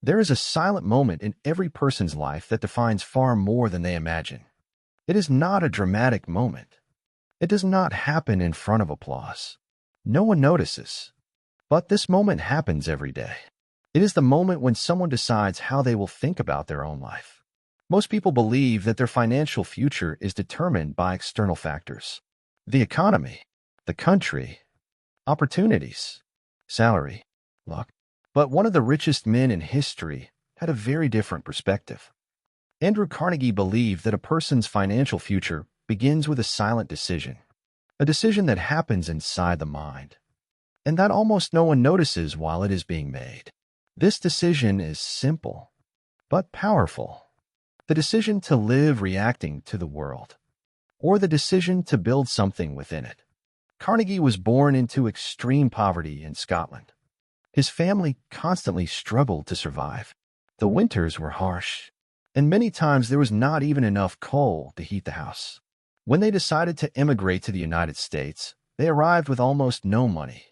There is a silent moment in every person's life that defines far more than they imagine. It is not a dramatic moment. It does not happen in front of applause. No one notices. But this moment happens every day. It is the moment when someone decides how they will think about their own life. Most people believe that their financial future is determined by external factors: the economy, the country, opportunities, salary, luck. But one of the richest men in history had a very different perspective. Andrew Carnegie believed that a person's financial future begins with a silent decision, a decision that happens inside the mind, and that almost no one notices while it is being made. This decision is simple, but powerful. The decision to live reacting to the world, or the decision to build something within it. Carnegie was born into extreme poverty in Scotland. His family constantly struggled to survive. The winters were harsh, and many times there was not even enough coal to heat the house. When they decided to immigrate to the United States, they arrived with almost no money.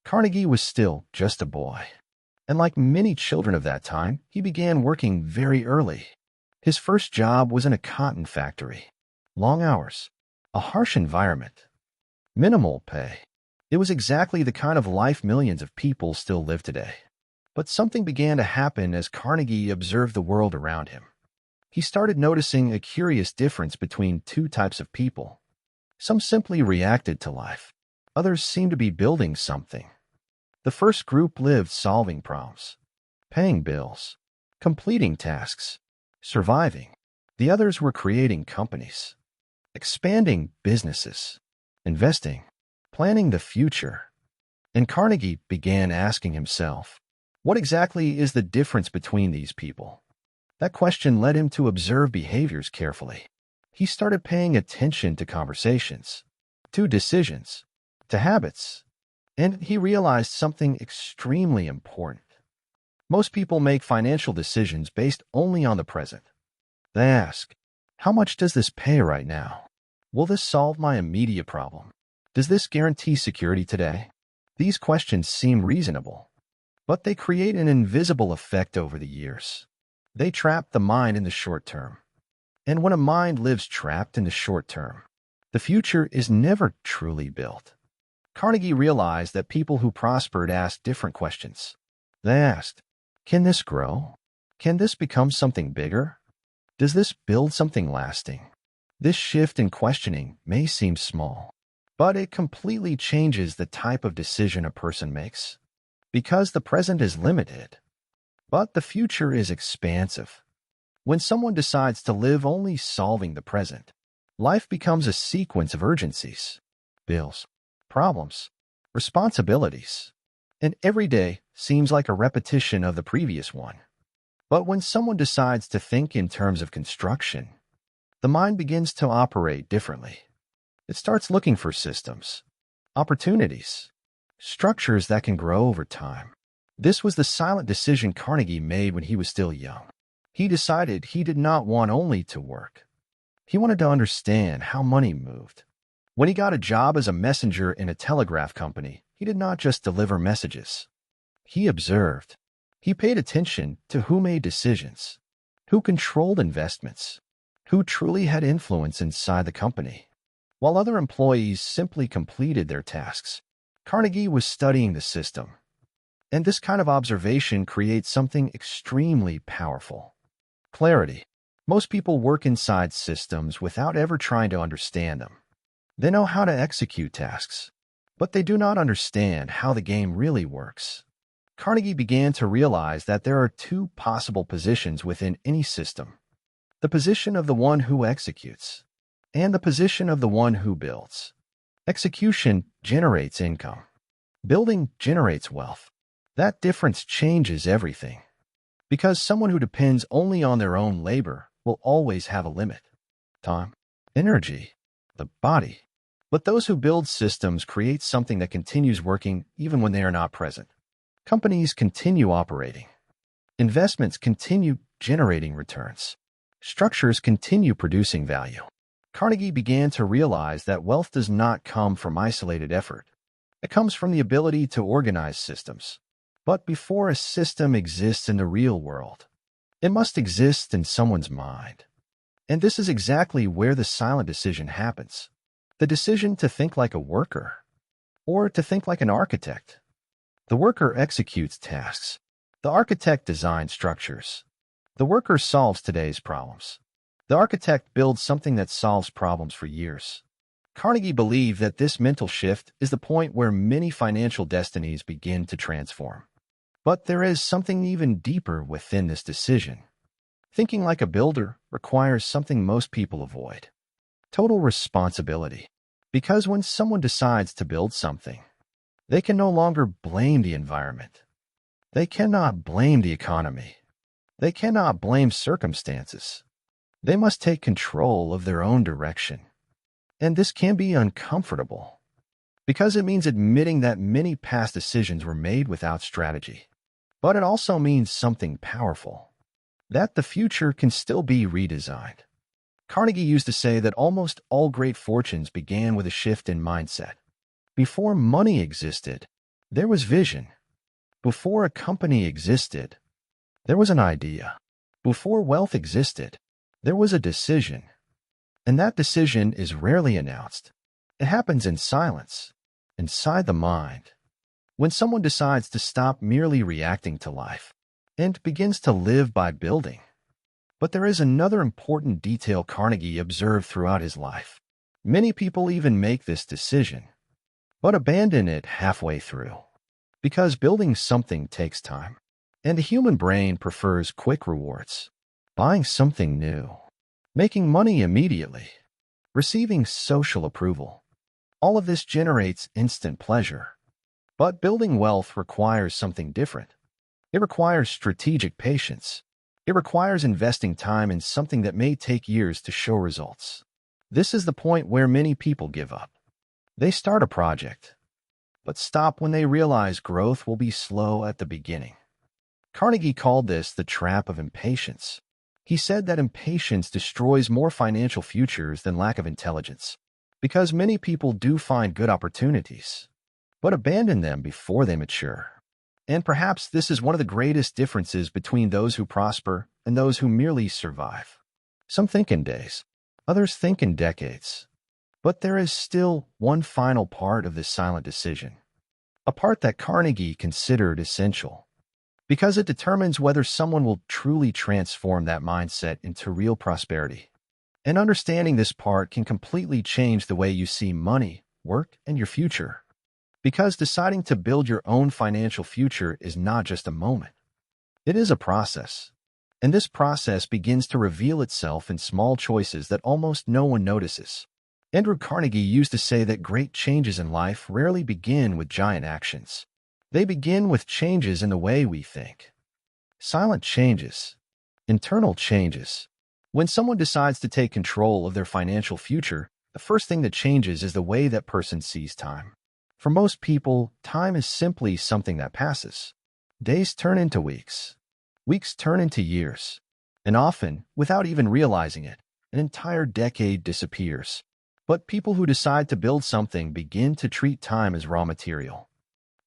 Carnegie was still just a boy, and like many children of that time, he began working very early. His first job was in a cotton factory. Long hours, a harsh environment, minimal pay. It was exactly the kind of life millions of people still live today. But something began to happen as Carnegie observed the world around him. He started noticing a curious difference between two types of people. Some simply reacted to life. Others seemed to be building something. The first group lived solving problems, paying bills, completing tasks, surviving. The others were creating companies, expanding businesses, investing, planning the future. And Carnegie began asking himself, what exactly is the difference between these people? That question led him to observe behaviors carefully. He started paying attention to conversations, to decisions, to habits, and he realized something extremely important. Most people make financial decisions based only on the present. They ask, how much does this pay right now? Will this solve my immediate problem? Does this guarantee security today? These questions seem reasonable, but they create an invisible effect over the years. They trap the mind in the short term. And when a mind lives trapped in the short term, the future is never truly built. Carnegie realized that people who prospered asked different questions. They asked, can this grow? Can this become something bigger? Does this build something lasting? This shift in questioning may seem small, but it completely changes the type of decision a person makes. Because the present is limited, but the future is expansive. When someone decides to live only solving the present, life becomes a sequence of urgencies, bills, problems, responsibilities, and every day seems like a repetition of the previous one. But when someone decides to think in terms of construction, the mind begins to operate differently. It starts looking for systems, opportunities, structures that can grow over time. This was the silent decision Carnegie made when he was still young. He decided he did not want only to work. He wanted to understand how money moved. When he got a job as a messenger in a telegraph company, he did not just deliver messages. He observed. He paid attention to who made decisions, who controlled investments, who truly had influence inside the company. While other employees simply completed their tasks, Carnegie was studying the system. And this kind of observation creates something extremely powerful: clarity. Most people work inside systems without ever trying to understand them. They know how to execute tasks, but they do not understand how the game really works. Carnegie began to realize that there are two possible positions within any system: the position of the one who executes, and the position of the one who builds. Execution generates income. Building generates wealth. That difference changes everything. Because someone who depends only on their own labor will always have a limit: time, energy, the body. But those who build systems create something that continues working even when they are not present. Companies continue operating. Investments continue generating returns. Structures continue producing value. Carnegie began to realize that wealth does not come from isolated effort. It comes from the ability to organize systems. But before a system exists in the real world, it must exist in someone's mind. And this is exactly where the silent decision happens. The decision to think like a worker, or to think like an architect. The worker executes tasks. The architect designs structures. The worker solves today's problems. The architect builds something that solves problems for years. Carnegie believed that this mental shift is the point where many financial destinies begin to transform. But there is something even deeper within this decision. Thinking like a builder requires something most people avoid: total responsibility. Because when someone decides to build something, they can no longer blame the environment. They cannot blame the economy. They cannot blame circumstances. They must take control of their own direction. And this can be uncomfortable, because it means admitting that many past decisions were made without strategy. But it also means something powerful: that the future can still be redesigned. Carnegie used to say that almost all great fortunes began with a shift in mindset. Before money existed, there was vision. Before a company existed, there was an idea. Before wealth existed, there was a decision. And that decision is rarely announced. It happens in silence, inside the mind. When someone decides to stop merely reacting to life and begins to live by building. But there is another important detail Carnegie observed throughout his life. Many people even make this decision, but abandon it halfway through. Because building something takes time, and the human brain prefers quick rewards. Buying something new, making money immediately, receiving social approval. All of this generates instant pleasure. But building wealth requires something different. It requires strategic patience. It requires investing time in something that may take years to show results. This is the point where many people give up. They start a project, but stop when they realize growth will be slow at the beginning. Carnegie called this the trap of impatience. He said that impatience destroys more financial futures than lack of intelligence, because many people do find good opportunities, but abandon them before they mature. And perhaps this is one of the greatest differences between those who prosper and those who merely survive. Some think in days, others think in decades. But there is still one final part of this silent decision, a part that Carnegie considered essential, because it determines whether someone will truly transform that mindset into real prosperity. And understanding this part can completely change the way you see money, work, and your future. Because deciding to build your own financial future is not just a moment. It is a process. And this process begins to reveal itself in small choices that almost no one notices. Andrew Carnegie used to say that great changes in life rarely begin with giant actions. They begin with changes in the way we think. Silent changes. Internal changes. When someone decides to take control of their financial future, the first thing that changes is the way that person sees time. For most people, time is simply something that passes. Days turn into weeks. Weeks turn into years. And often, without even realizing it, an entire decade disappears. But people who decide to build something begin to treat time as raw material.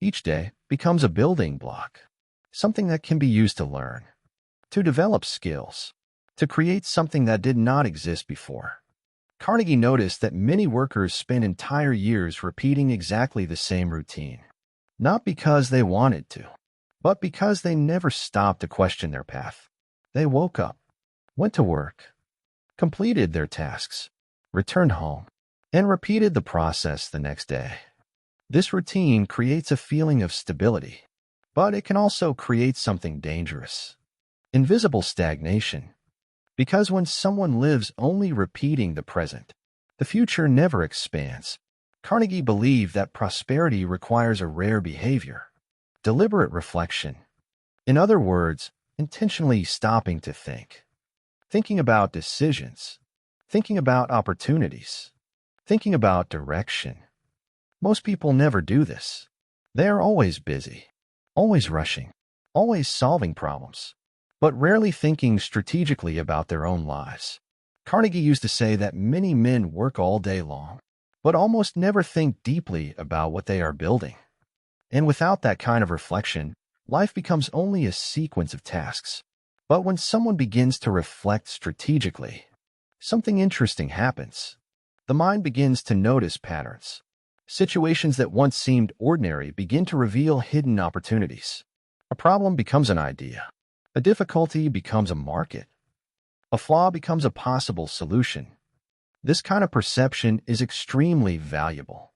Each day becomes a building block, something that can be used to learn, to develop skills, to create something that did not exist before. Carnegie noticed that many workers spend entire years repeating exactly the same routine, not because they wanted to, but because they never stopped to question their path. They woke up, went to work, completed their tasks, returned home, and repeated the process the next day. This routine creates a feeling of stability, but it can also create something dangerous: invisible stagnation. Because when someone lives only repeating the present, the future never expands. Carnegie believed that prosperity requires a rare behavior: deliberate reflection. In other words, intentionally stopping to think. Thinking about decisions. Thinking about opportunities. Thinking about direction. Most people never do this. They are always busy, always rushing, always solving problems, but rarely thinking strategically about their own lives. Carnegie used to say that many men work all day long, but almost never think deeply about what they are building. And without that kind of reflection, Life becomes only a sequence of tasks. But when someone begins to reflect strategically, something interesting happens. The mind begins to notice patterns. Situations that once seemed ordinary begin to reveal hidden opportunities. A problem becomes an idea. A difficulty becomes a market. A flaw becomes a possible solution. This kind of perception is extremely valuable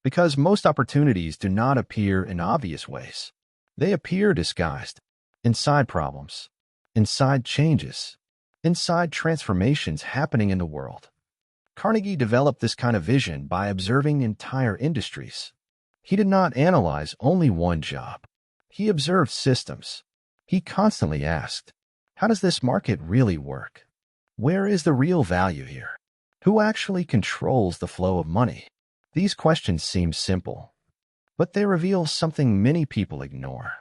because most opportunities do not appear in obvious ways. They appear disguised inside problems, inside changes, inside transformations happening in the world. Carnegie developed this kind of vision by observing entire industries. He did not analyze only one job. He observed systems. He constantly asked, how does this market really work? Where is the real value here? Who actually controls the flow of money? These questions seem simple, but they reveal something many people ignore.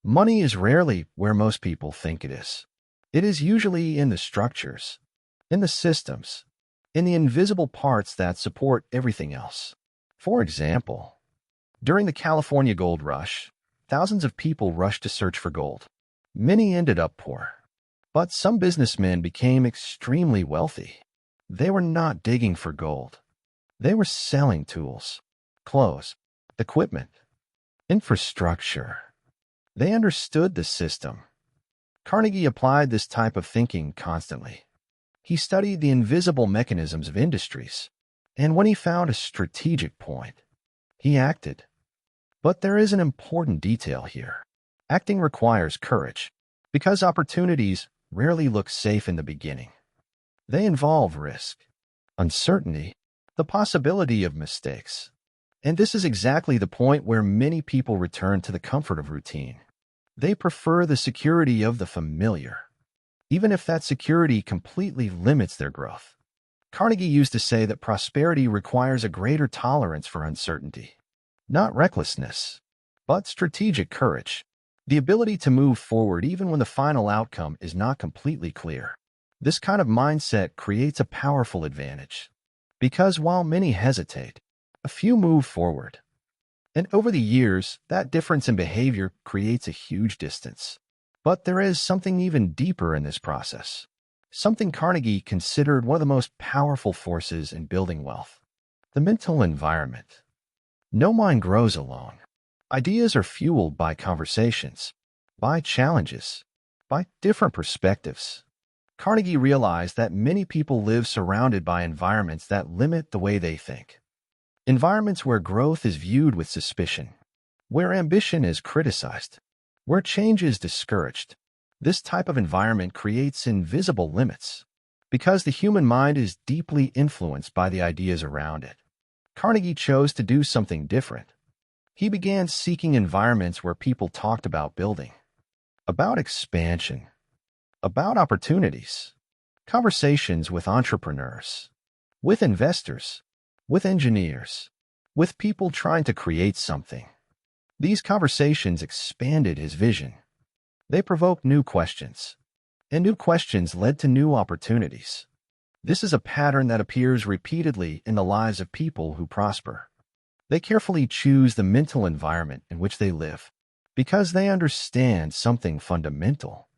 Money is rarely where most people think it is. It is usually in the structures, in the systems, in the invisible parts that support everything else. For example, during the California gold rush, thousands of people rushed to search for gold. Many ended up poor, but some businessmen became extremely wealthy. They were not digging for gold. They were selling tools, clothes, equipment, infrastructure. They understood the system. Carnegie applied this type of thinking constantly. He studied the invisible mechanisms of industries, and when he found a strategic point, he acted. But there is an important detail here. Acting requires courage, because opportunities rarely look safe in the beginning. They involve risk, uncertainty, the possibility of mistakes. And this is exactly the point where many people return to the comfort of routine. They prefer the security of the familiar, even if that security completely limits their growth. Carnegie used to say that prosperity requires a greater tolerance for uncertainty. Not recklessness, but strategic courage. The ability to move forward even when the final outcome is not completely clear. This kind of mindset creates a powerful advantage. Because while many hesitate, a few move forward. And over the years, that difference in behavior creates a huge distance. But there is something even deeper in this process. Something Carnegie considered one of the most powerful forces in building wealth. The mental environment. No mind grows alone. Ideas are fueled by conversations, by challenges, by different perspectives. Carnegie realized that many people live surrounded by environments that limit the way they think. Environments where growth is viewed with suspicion, where ambition is criticized, where change is discouraged. This type of environment creates invisible limits because the human mind is deeply influenced by the ideas around it. Carnegie chose to do something different. He began seeking environments where people talked about building, about expansion, about opportunities, conversations with entrepreneurs, with investors, with engineers, with people trying to create something. These conversations expanded his vision. They provoked new questions, and new questions led to new opportunities. This is a pattern that appears repeatedly in the lives of people who prosper. They carefully choose the mental environment in which they live because they understand something fundamental.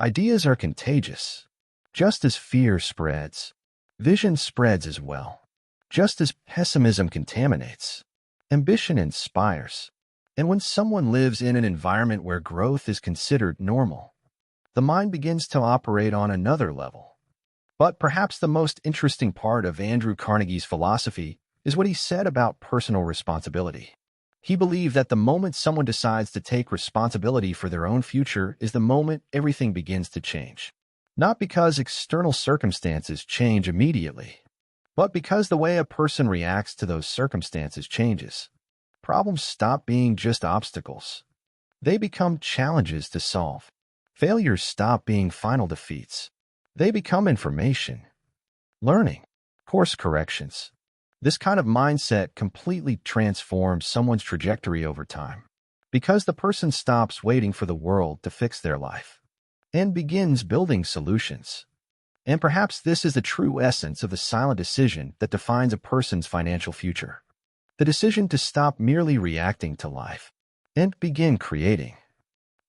Ideas are contagious. Just as fear spreads, vision spreads as well. Just as pessimism contaminates, ambition inspires. And when someone lives in an environment where growth is considered normal, the mind begins to operate on another level. But perhaps the most interesting part of Andrew Carnegie's philosophy is what he said about personal responsibility. He believed that the moment someone decides to take responsibility for their own future is the moment everything begins to change. Not because external circumstances change immediately, but because the way a person reacts to those circumstances changes. Problems stop being just obstacles. They become challenges to solve. Failures stop being final defeats. They become information, learning, course corrections. This kind of mindset completely transforms someone's trajectory over time because the person stops waiting for the world to fix their life and begins building solutions. And perhaps this is the true essence of the silent decision that defines a person's financial future. The decision to stop merely reacting to life and begin creating.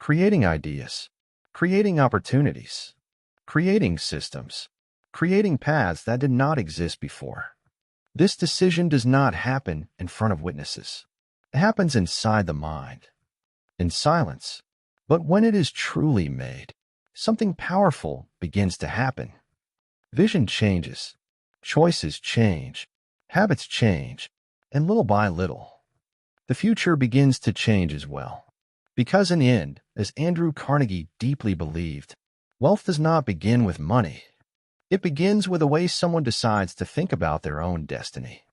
creating ideas, creating opportunities, creating systems, creating paths that did not exist before. This decision does not happen in front of witnesses. It happens inside the mind, in silence. But when it is truly made, something powerful begins to happen. Vision changes, choices change, habits change, and little by little, the future begins to change as well. Because in the end, as Andrew Carnegie deeply believed, wealth does not begin with money. It begins with the way someone decides to think about their own destiny.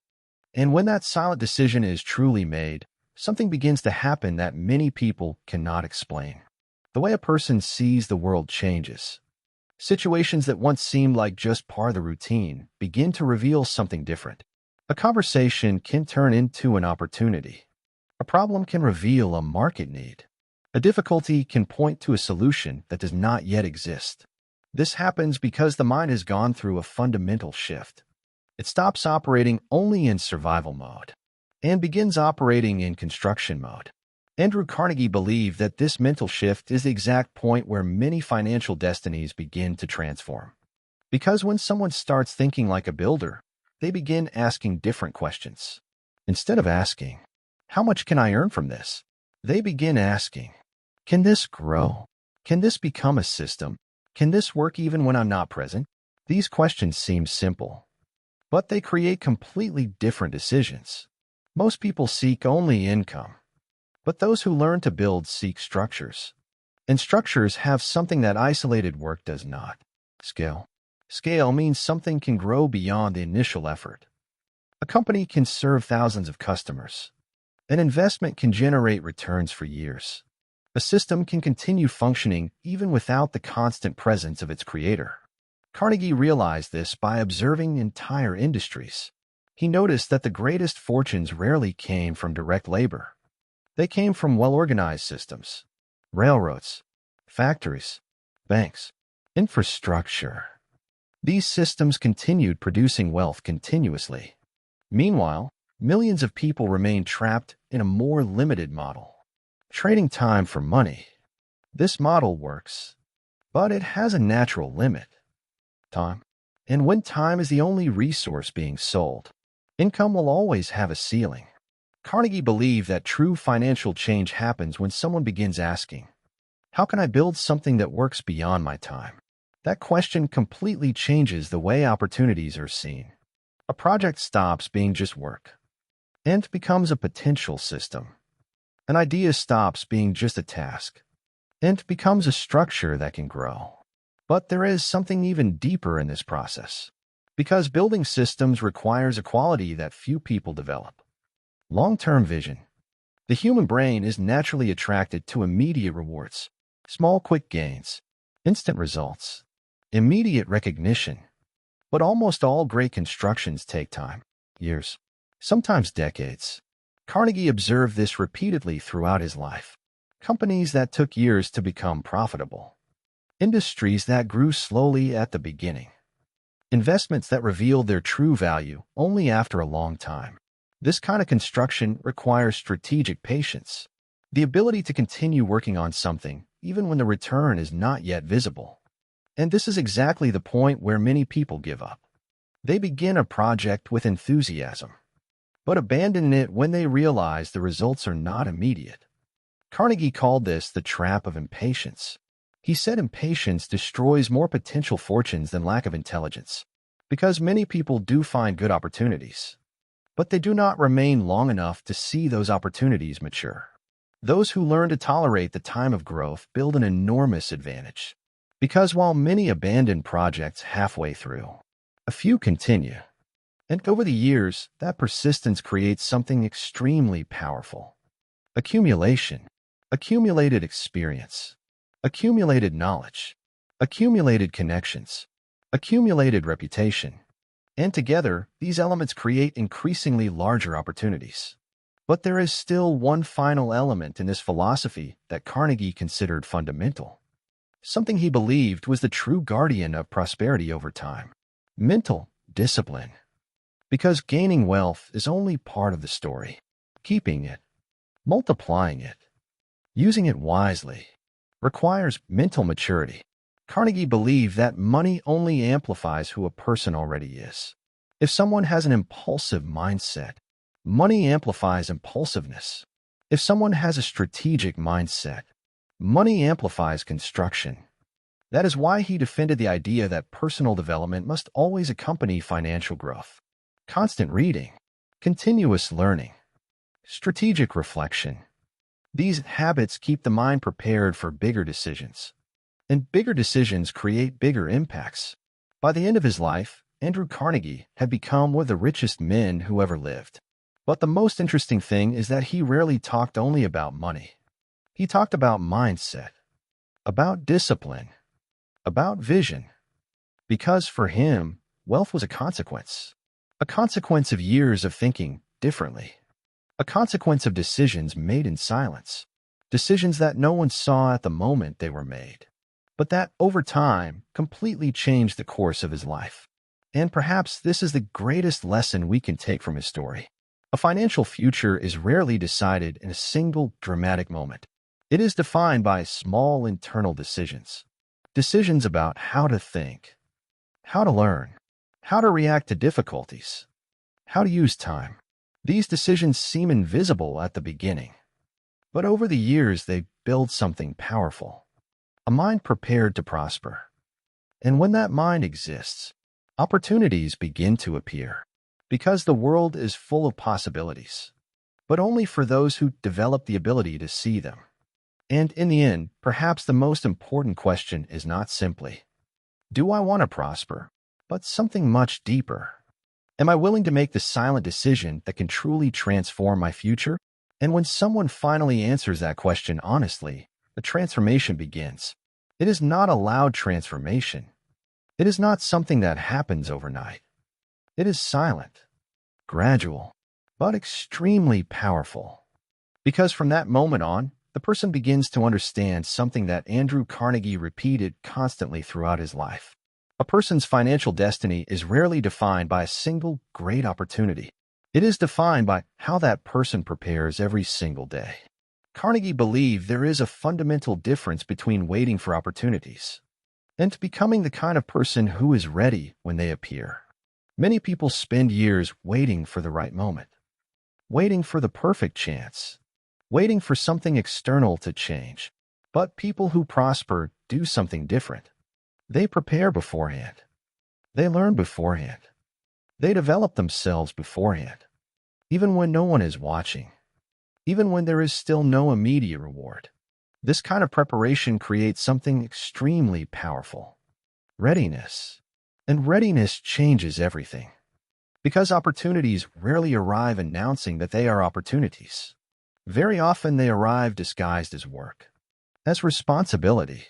And when that silent decision is truly made, something begins to happen that many people cannot explain. The way a person sees the world changes. Situations that once seemed like just part of the routine begin to reveal something different. A conversation can turn into an opportunity. A problem can reveal a market need. A difficulty can point to a solution that does not yet exist. This happens because the mind has gone through a fundamental shift. It stops operating only in survival mode and begins operating in construction mode. Andrew Carnegie believed that this mental shift is the exact point where many financial destinies begin to transform. Because when someone starts thinking like a builder, they begin asking different questions. Instead of asking, "How much can I earn from this?" they begin asking, "Can this grow? Can this become a system? Can this work even when I'm not present?" These questions seem simple, but they create completely different decisions. Most people seek only income, but those who learn to build seek structures. And structures have something that isolated work does not: scale. Scale means something can grow beyond the initial effort. A company can serve thousands of customers. An investment can generate returns for years. A system can continue functioning even without the constant presence of its creator. Carnegie realized this by observing entire industries. He noticed that the greatest fortunes rarely came from direct labor. They came from well-organized systems: railroads, factories, banks, infrastructure. These systems continued producing wealth continuously. Meanwhile, millions of people remained trapped in a more limited model, trading time for money. This model works, but it has a natural limit: time. And when time is the only resource being sold, income will always have a ceiling. Carnegie believed that true financial change happens when someone begins asking, "How can I build something that works beyond my time?" That question completely changes the way opportunities are seen. A project stops being just work and becomes a potential system. An idea stops being just a task and becomes a structure that can grow. But there is something even deeper in this process, because building systems requires a quality that few people develop: long-term vision. The human brain is naturally attracted to immediate rewards, small quick gains, instant results, immediate recognition. But almost all great constructions take time, years, sometimes decades. Carnegie observed this repeatedly throughout his life. Companies that took years to become profitable. Industries that grew slowly at the beginning. Investments that revealed their true value only after a long time. This kind of construction requires strategic patience, the ability to continue working on something even when the return is not yet visible. And this is exactly the point where many people give up. They begin a project with enthusiasm, but abandon it when they realize the results are not immediate. Carnegie called this the trap of impatience. He said impatience destroys more potential fortunes than lack of intelligence, because many people do find good opportunities, but they do not remain long enough to see those opportunities mature. Those who learn to tolerate the time of growth build an enormous advantage. Because while many abandon projects halfway through, a few continue. And over the years, that persistence creates something extremely powerful: accumulation, accumulated experience, accumulated knowledge, accumulated connections, accumulated reputation. And together, these elements create increasingly larger opportunities. But there is still one final element in this philosophy that Carnegie considered fundamental. Something he believed was the true guardian of prosperity over time: mental discipline. Because gaining wealth is only part of the story. Keeping it, multiplying it, using it wisely, requires mental maturity. Carnegie believed that money only amplifies who a person already is. If someone has an impulsive mindset, money amplifies impulsiveness. If someone has a strategic mindset, money amplifies construction. That is why he defended the idea that personal development must always accompany financial growth. Constant reading, continuous learning, strategic reflection. These habits keep the mind prepared for bigger decisions. And bigger decisions create bigger impacts. By the end of his life, Andrew Carnegie had become one of the richest men who ever lived. But the most interesting thing is that he rarely talked only about money. He talked about mindset, about discipline, about vision. Because for him, wealth was a consequence of years of thinking differently, a consequence of decisions made in silence, decisions that no one saw at the moment they were made, but that over time completely changed the course of his life. And perhaps this is the greatest lesson we can take from his story. A financial future is rarely decided in a single dramatic moment. It is defined by small internal decisions. Decisions about how to think, how to learn, how to react to difficulties, how to use time. These decisions seem invisible at the beginning, but over the years they build something powerful. A mind prepared to prosper. And when that mind exists, opportunities begin to appear. Because the world is full of possibilities, but only for those who develop the ability to see them. And in the end, perhaps the most important question is not simply, do I want to prosper, but something much deeper. Am I willing to make the silent decision that can truly transform my future? And when someone finally answers that question honestly, the transformation begins. It is not a loud transformation. It is not something that happens overnight. It is silent, gradual, but extremely powerful. Because from that moment on, the person begins to understand something that Andrew Carnegie repeated constantly throughout his life. A person's financial destiny is rarely defined by a single great opportunity. It is defined by how that person prepares every single day. Carnegie believed there is a fundamental difference between waiting for opportunities and becoming the kind of person who is ready when they appear. Many people spend years waiting for the right moment, waiting for the perfect chance, waiting for something external to change. But people who prosper do something different. They prepare beforehand. They learn beforehand. They develop themselves beforehand, even when no one is watching, even when there is still no immediate reward. This kind of preparation creates something extremely powerful: readiness. And readiness changes everything. Because opportunities rarely arrive announcing that they are opportunities. Very often they arrive disguised as work, as responsibility,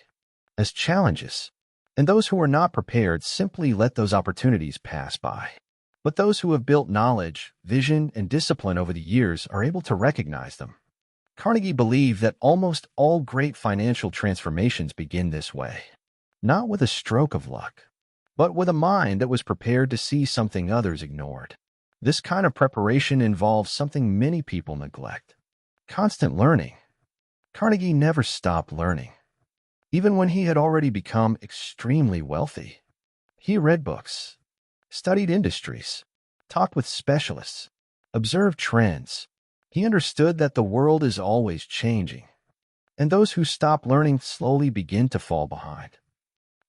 as challenges. And those who are not prepared simply let those opportunities pass by. But those who have built knowledge, vision, and discipline over the years are able to recognize them. Carnegie believed that almost all great financial transformations begin this way. Not with a stroke of luck, but with a mind that was prepared to see something others ignored. This kind of preparation involves something many people neglect: constant learning. Carnegie never stopped learning. Even when he had already become extremely wealthy, he read books, studied industries, talked with specialists, observed trends. He understood that the world is always changing, and those who stop learning slowly begin to fall behind.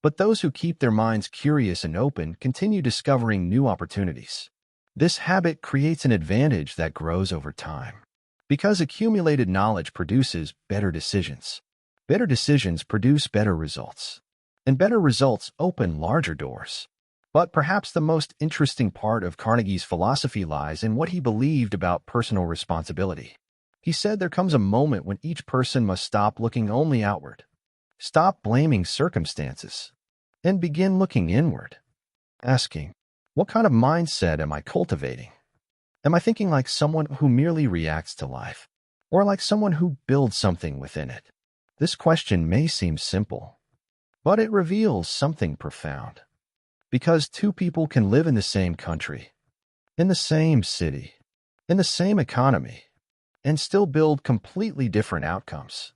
But those who keep their minds curious and open continue discovering new opportunities. This habit creates an advantage that grows over time. Because accumulated knowledge produces better decisions. Better decisions produce better results. And better results open larger doors. But perhaps the most interesting part of Carnegie's philosophy lies in what he believed about personal responsibility. He said there comes a moment when each person must stop looking only outward. Stop blaming circumstances and begin looking inward, asking, what kind of mindset am I cultivating? Am I thinking like someone who merely reacts to life, or like someone who builds something within it? This question may seem simple, but it reveals something profound. Because two people can live in the same country, in the same city, in the same economy, and still build completely different outcomes.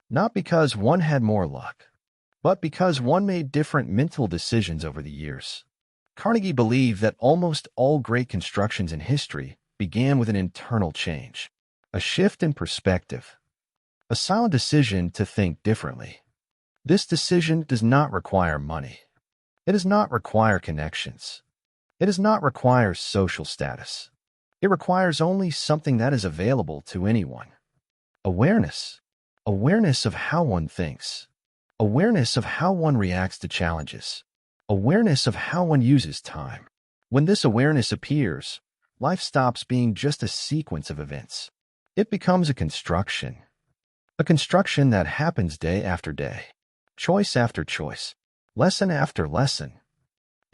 Not because one had more luck, but because one made different mental decisions over the years. Carnegie believed that almost all great constructions in history began with an internal change, a shift in perspective, a silent decision to think differently. This decision does not require money. It does not require connections. It does not require social status. It requires only something that is available to anyone. Awareness. Awareness of how one thinks. Awareness of how one reacts to challenges. Awareness of how one uses time. When this awareness appears, life stops being just a sequence of events. It becomes a construction that happens day after day, choice after choice, lesson after lesson.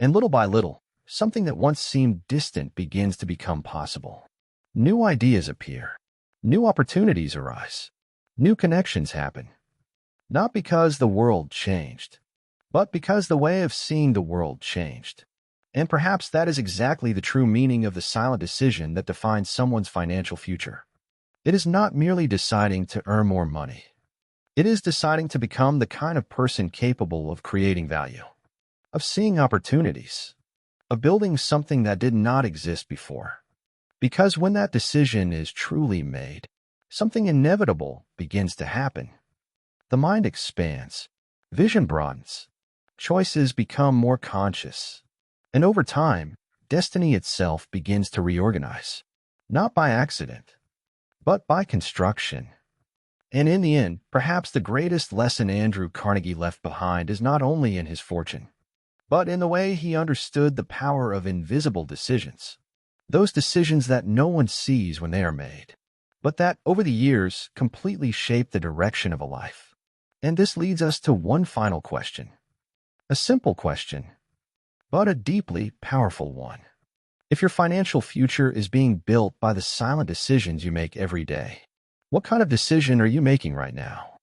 And little by little, something that once seemed distant begins to become possible. New ideas appear. New opportunities arise. New connections happen. Not because the world changed, but because the way of seeing the world changed. And perhaps that is exactly the true meaning of the silent decision that defines someone's financial future. It is not merely deciding to earn more money. It is deciding to become the kind of person capable of creating value, of seeing opportunities, of building something that did not exist before. Because when that decision is truly made, something inevitable begins to happen. The mind expands, vision broadens, choices become more conscious, and over time, destiny itself begins to reorganize, not by accident, but by construction. And in the end, perhaps the greatest lesson Andrew Carnegie left behind is not only in his fortune, but in the way he understood the power of invisible decisions, those decisions that no one sees when they are made, but that, over the years, completely shape the direction of a life. And this leads us to one final question. A simple question, but a deeply powerful one. If your financial future is being built by the silent decisions you make every day, what kind of decision are you making right now?